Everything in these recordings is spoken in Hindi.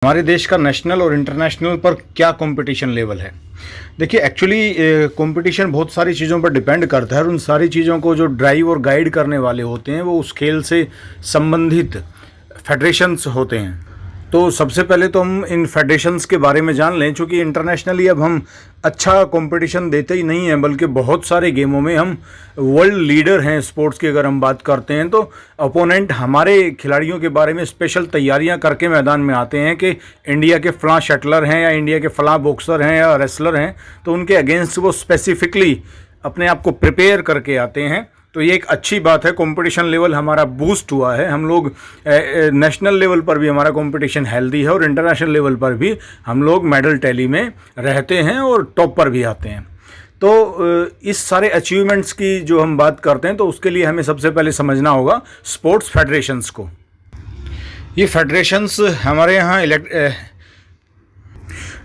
हमारे देश का नेशनल और इंटरनेशनल पर क्या कंपटीशन लेवल है। देखिए, एक्चुअली कंपटीशन बहुत सारी चीज़ों पर डिपेंड करता है और उन सारी चीज़ों को जो ड्राइव और गाइड करने वाले होते हैं वो उस खेल से संबंधित फेडरेशंस होते हैं। तो सबसे पहले तो हम इन फेडरेशंस के बारे में जान लें, चूँकि इंटरनेशनली अब हम अच्छा कंपटीशन देते ही नहीं हैं, बल्कि बहुत सारे गेमों में हम वर्ल्ड लीडर हैं। स्पोर्ट्स की अगर हम बात करते हैं तो अपोनेंट हमारे खिलाड़ियों के बारे में स्पेशल तैयारियां करके मैदान में आते हैं कि इंडिया के फ़लाँ शटलर हैं या इंडिया के फ़लाँ बॉक्सर हैं या रेसलर हैं, तो उनके अगेंस्ट वो स्पेसिफिकली अपने आप को प्रिपेयर करके आते हैं। तो ये एक अच्छी बात है, कंपटीशन लेवल हमारा बूस्ट हुआ है। हम लोग नेशनल लेवल पर भी हमारा कंपटीशन हेल्दी है और इंटरनेशनल लेवल पर भी हम लोग मेडल टैली में रहते हैं और टॉप पर भी आते हैं। तो इस सारे अचीवमेंट्स की जो हम बात करते हैं तो उसके लिए हमें सबसे पहले समझना होगा स्पोर्ट्स फेडरेशंस को। ये फेडरेशंस हमारे यहाँ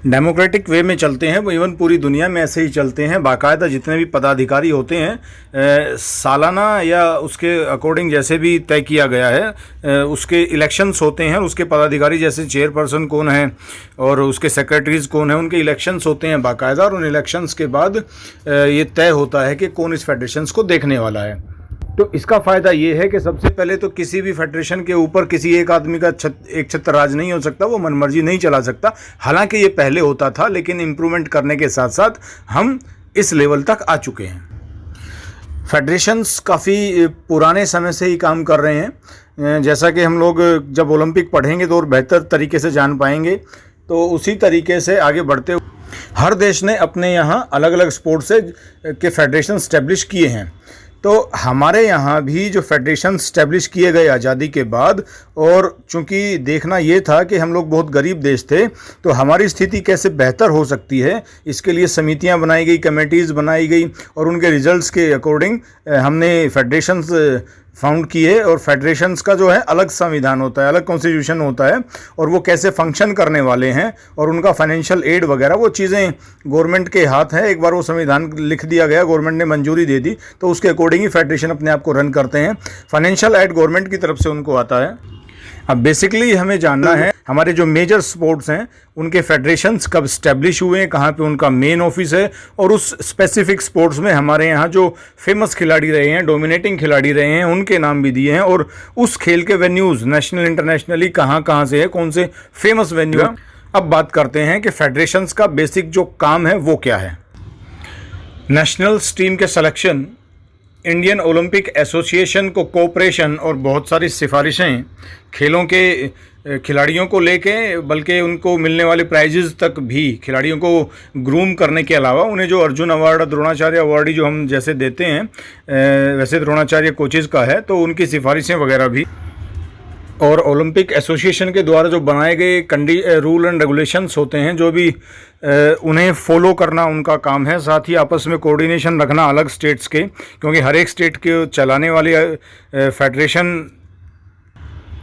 डेमोक्रेटिक वे में चलते हैं, इवन पूरी दुनिया में ऐसे ही चलते हैं। बाकायदा जितने भी पदाधिकारी होते हैं सालाना या उसके अकॉर्डिंग जैसे भी तय किया गया है उसके इलेक्शंस होते हैं और उसके पदाधिकारी जैसे चेयरपर्सन कौन है और उसके सेक्रेटरीज़ कौन है, उनके इलेक्शंस होते हैं बाकायदा। और उन इलेक्शंस के बाद ये तय होता है कि कौन इस फेडरेशंस को देखने वाला है। तो इसका फ़ायदा ये है कि सबसे पहले तो किसी भी फेडरेशन के ऊपर किसी एक आदमी का एक छत्र राज नहीं हो सकता, वो मनमर्जी नहीं चला सकता। हालांकि ये पहले होता था, लेकिन इम्प्रूवमेंट करने के साथ साथ हम इस लेवल तक आ चुके हैं। फेडरेशंस काफ़ी पुराने समय से ही काम कर रहे हैं। जैसा कि हम लोग जब ओलंपिक पढ़ेंगे तो और बेहतर तरीके से जान पाएंगे, तो उसी तरीके से आगे बढ़ते हुए हर देश ने अपने यहाँ अलग अलग स्पोर्ट्स के फेडरेशन स्टैब्लिश किए हैं। तो हमारे यहाँ भी जो फेडरेशन स्टैब्लिश किए गए आज़ादी के बाद, और चूँकि देखना ये था कि हम लोग बहुत गरीब देश थे, तो हमारी स्थिति कैसे बेहतर हो सकती है, इसके लिए समितियाँ बनाई गई, कमेटीज़ बनाई गई और उनके रिजल्ट्स के अकॉर्डिंग हमने फेडरेशंस फाउंड किए। और फेडरेशंस का जो है अलग संविधान होता है, अलग कॉन्स्टिट्यूशन होता है, और वो कैसे फंक्शन करने वाले हैं और उनका फाइनेंशियल एड वगैरह वो चीज़ें गवर्नमेंट के हाथ है। एक बार वो संविधान लिख दिया गया, गवर्नमेंट ने मंजूरी दे दी, तो उसके अकॉर्डिंग ही फेडरेशन अपने आप को रन करते हैं। फाइनेंशियल एड गवर्नमेंट की तरफ से उनको आता है। अब बेसिकली हमें जानना है हमारे जो मेजर स्पोर्ट्स हैं उनके फेडरेशंस कब स्टैब्लिश हुए हैं, कहाँ पे उनका मेन ऑफिस है, और उस स्पेसिफिक स्पोर्ट्स में हमारे यहाँ जो फेमस खिलाड़ी रहे हैं, डोमिनेटिंग खिलाड़ी रहे हैं, उनके नाम भी दिए हैं, और उस खेल के वेन्यूज़ नेशनल इंटरनेशनली कहाँ कहाँ से है, कौन से फेमस वेन्यू है। अब बात करते हैं कि फेडरेशंस का बेसिक जो काम है वो क्या है। नेशनल टीम के सिलेक्शन, इंडियन ओलंपिक एसोसिएशन को कोऑपरेशन और बहुत सारी सिफारिशें खेलों के खिलाड़ियों को लेके, बल्कि उनको मिलने वाले प्राइजेज़ तक भी खिलाड़ियों को ग्रूम करने के अलावा उन्हें जो अर्जुन अवार्ड, द्रोणाचार्य अवार्ड जो हम जैसे देते हैं, वैसे द्रोणाचार्य कोचेज़ का है, तो उनकी सिफारिशें वगैरह भी। और ओलंपिक एसोसिएशन के द्वारा जो बनाए गए रूल एंड रेगुलेशंस होते हैं, जो भी उन्हें फॉलो करना उनका काम है। साथ ही आपस में कोऑर्डिनेशन रखना अलग स्टेट्स के, क्योंकि हर एक स्टेट के चलाने वाले फेडरेशन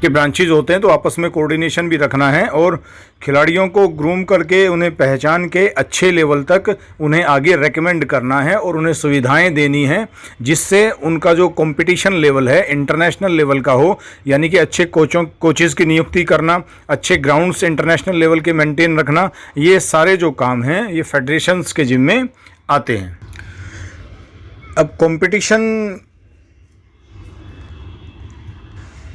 के ब्रांचेज होते हैं, तो आपस में कोऑर्डिनेशन भी रखना है और खिलाड़ियों को ग्रूम करके उन्हें पहचान के अच्छे लेवल तक उन्हें आगे रेकमेंड करना है और उन्हें सुविधाएं देनी है, जिससे उनका जो कंपटीशन लेवल है इंटरनेशनल लेवल का हो। यानी कि अच्छे कोचेज़ की नियुक्ति करना, अच्छे ग्राउंड्स इंटरनेशनल लेवल के मेंटेन रखना, ये सारे जो काम हैं ये फेडरेशंस के जिम्मे आते हैं। अब कंपटीशन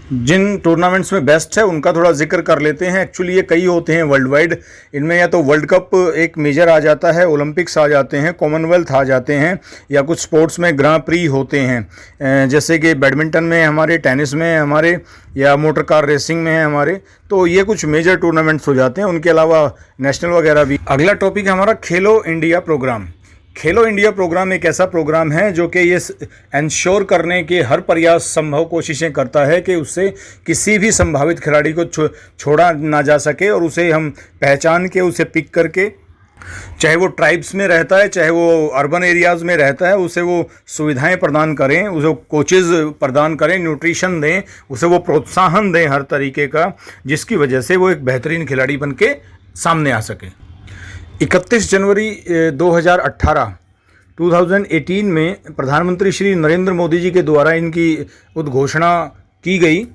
जिन टूर्नामेंट्स में बेस्ट है उनका थोड़ा जिक्र कर लेते हैं। एक्चुअली ये कई होते हैं वर्ल्ड वाइड, इनमें या तो वर्ल्ड कप एक मेजर आ जाता है, ओलंपिक्स आ जाते हैं, कॉमनवेल्थ आ जाते हैं, या कुछ स्पोर्ट्स में ग्रां प्री होते हैं, जैसे कि बैडमिंटन में हमारे, टेनिस में हमारे, या मोटर कार रेसिंग में है हमारे। तो ये कुछ मेजर टूर्नामेंट्स हो जाते हैं, उनके अलावा नेशनल वगैरह भी। अगला टॉपिक है हमारा खेलो इंडिया प्रोग्राम। खेलो इंडिया प्रोग्राम एक ऐसा प्रोग्राम है जो कि ये इंश्योर करने के हर प्रयास संभव कोशिशें करता है कि उससे किसी भी संभावित खिलाड़ी को छोड़ा ना जा सके, और उसे हम पहचान के उसे पिक करके, चाहे वो ट्राइब्स में रहता है चाहे वो अर्बन एरियाज़ में रहता है, उसे वो सुविधाएं प्रदान करें, उसे कोचेज़ प्रदान करें, न्यूट्रिशन दें, उसे वो प्रोत्साहन दें हर तरीके का, जिसकी वजह से वो एक बेहतरीन खिलाड़ी बन के सामने आ सके। 31 जनवरी 2018 में प्रधानमंत्री श्री नरेंद्र मोदी जी के द्वारा इनकी उद्घोषणा की गई।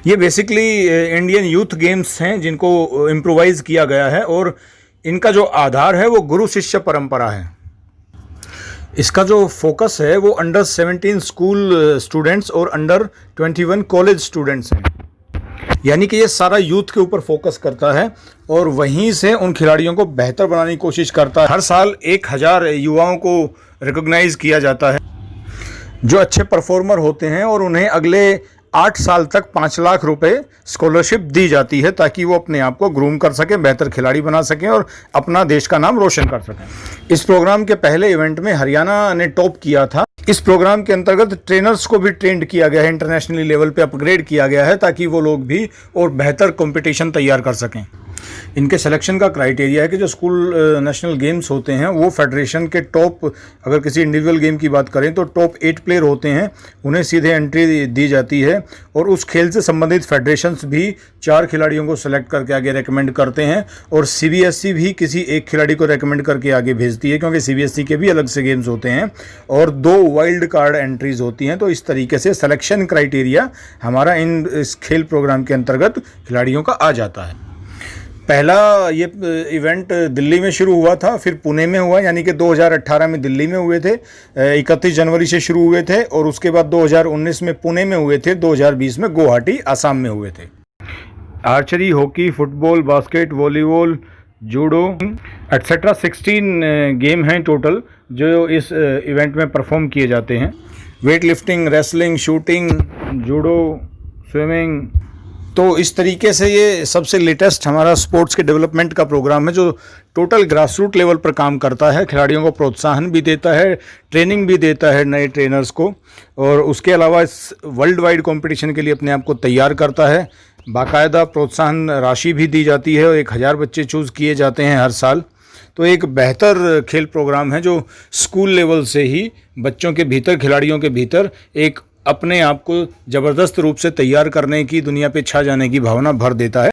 ये बेसिकली इंडियन यूथ गेम्स हैं जिनको इम्प्रोवाइज किया गया है और इनका जो आधार है वो गुरु शिष्य परंपरा है। इसका जो फोकस है वो अंडर 17 स्कूल स्टूडेंट्स और अंडर 21 कॉलेज स्टूडेंट्स हैं, यानी कि ये सारा यूथ के ऊपर फोकस करता है और वहीं से उन खिलाड़ियों को बेहतर बनाने की कोशिश करता है। हर साल 1000 युवाओं को रिकॉग्नाइज किया जाता है जो अच्छे परफॉर्मर होते हैं और उन्हें अगले 8 साल तक 5 लाख रुपए स्कॉलरशिप दी जाती है ताकि वो अपने आप को ग्रूम कर सकें, बेहतर खिलाड़ी बना सकें और अपना देश का नाम रोशन कर सकें। इस प्रोग्राम के पहले इवेंट में हरियाणा ने टॉप किया था। इस प्रोग्राम के अंतर्गत ट्रेनर्स को भी ट्रेंड किया गया है, इंटरनेशनली लेवल पे अपग्रेड किया गया है ताकि वो लोग भी और बेहतर कंपटीशन तैयार कर सकें। इनके सिलेक्शन का क्राइटेरिया है कि जो स्कूल नेशनल गेम्स होते हैं वो फेडरेशन के टॉप, अगर किसी इंडिविजुअल गेम की बात करें तो टॉप 8 प्लेयर होते हैं, उन्हें सीधे एंट्री दी जाती है और उस खेल से संबंधित फेडरेशंस भी 4 खिलाड़ियों को सेलेक्ट करके आगे रेकमेंड करते हैं और सीबीएसई भी किसी एक खिलाड़ी को रेकमेंड करके आगे भेजती है क्योंकि सीबीएसई के भी अलग से गेम्स होते हैं और 2 वाइल्ड कार्ड एंट्रीज होती हैं। तो इस तरीके से सिलेक्शन क्राइटेरिया हमारा इस खेल प्रोग्राम के अंतर्गत खिलाड़ियों का आ जाता है। पहला ये इवेंट दिल्ली में शुरू हुआ था, फिर पुणे में हुआ, यानी कि 2018 में दिल्ली में हुए थे, 31 जनवरी से शुरू हुए थे और उसके बाद 2019 में पुणे में हुए थे, 2020 में गुवाहाटी आसाम में हुए थे। Archery, hockey, football, basket, volleyball, judo etcetera 16 game हैं टोटल जो इस इवेंट में परफॉर्म किए जाते हैं। Weight lifting, wrestling, shooting, judo, swimming. तो इस तरीके से ये सबसे लेटेस्ट हमारा स्पोर्ट्स के डेवलपमेंट का प्रोग्राम है जो टोटल ग्रास रूट लेवल पर काम करता है, खिलाड़ियों को प्रोत्साहन भी देता है, ट्रेनिंग भी देता है नए ट्रेनर्स को और उसके अलावा इस वर्ल्ड वाइड कॉम्पिटिशन के लिए अपने आप को तैयार करता है। बाकायदा प्रोत्साहन राशि भी दी जाती है और 1000 बच्चे चूज़ किए जाते हैं हर साल। तो एक बेहतर खेल प्रोग्राम है जो स्कूल लेवल से ही बच्चों के भीतर, खिलाड़ियों के भीतर एक अपने आप को ज़बरदस्त रूप से तैयार करने की, दुनिया पे छा जाने की भावना भर देता है।